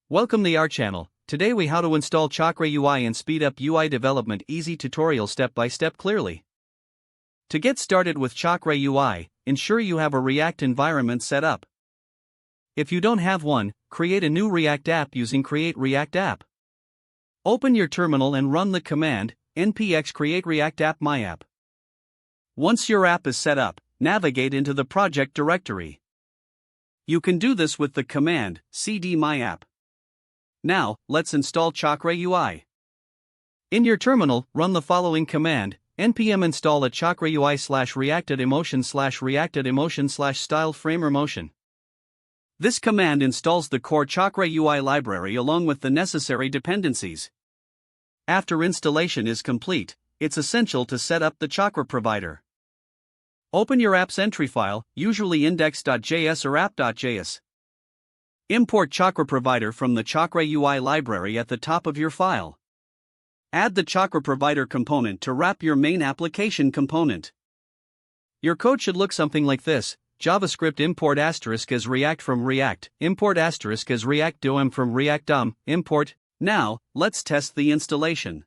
Welcome to our channel. Today we how to install Chakra UI and speed up UI development. Easy tutorial step by step clearly. To get started with Chakra UI, ensure you have a React environment set up. If you don't have one, create a new React app using Create React App. Open your terminal and run the command npx create react app myapp. Once your app is set up, navigate into the project directory. You can do this with the command cd myapp. Now, let's install Chakra UI. In your terminal, run the following command, npm install a Chakra UI /reacted emotion /style framer motion. This command installs the core Chakra UI library along with the necessary dependencies. After installation is complete, it's essential to set up the Chakra provider. Open your app's entry file, usually index.js or app.js. Import Chakra provider from the Chakra UI library at the top of your file. Add the Chakra provider component to wrap your main application component. Your code should look something like this: JavaScript import * as React from React, import * as React DOM from React DOM, import. Now, let's test the installation.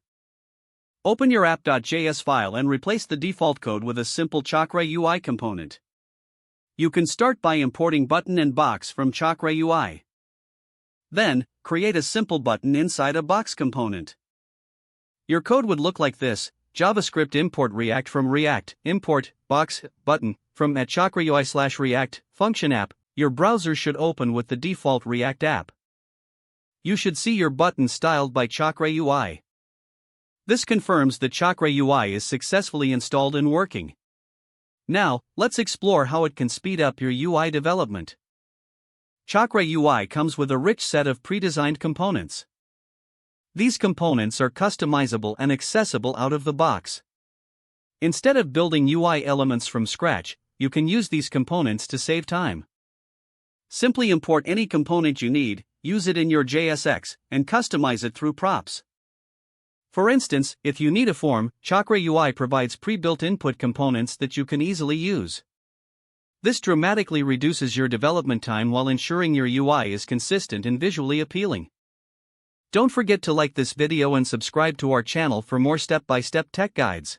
Open your app.js file and replace the default code with a simple Chakra UI component. You can start by importing button and box from Chakra UI. Then, create a simple button inside a box component. Your code would look like this: JavaScript import React from React, import box button from at Chakra UI /React function app. Your browser should open with the default React app. You should see your button styled by Chakra UI. This confirms that Chakra UI is successfully installed and working. Now, let's explore how it can speed up your UI development. Chakra UI comes with a rich set of pre-designed components. These components are customizable and accessible out of the box. Instead of building UI elements from scratch, you can use these components to save time. Simply import any component you need, use it in your JSX, and customize it through props. For instance, if you need a form, Chakra UI provides pre-built input components that you can easily use. This dramatically reduces your development time while ensuring your UI is consistent and visually appealing. Don't forget to like this video and subscribe to our channel for more step-by-step tech guides.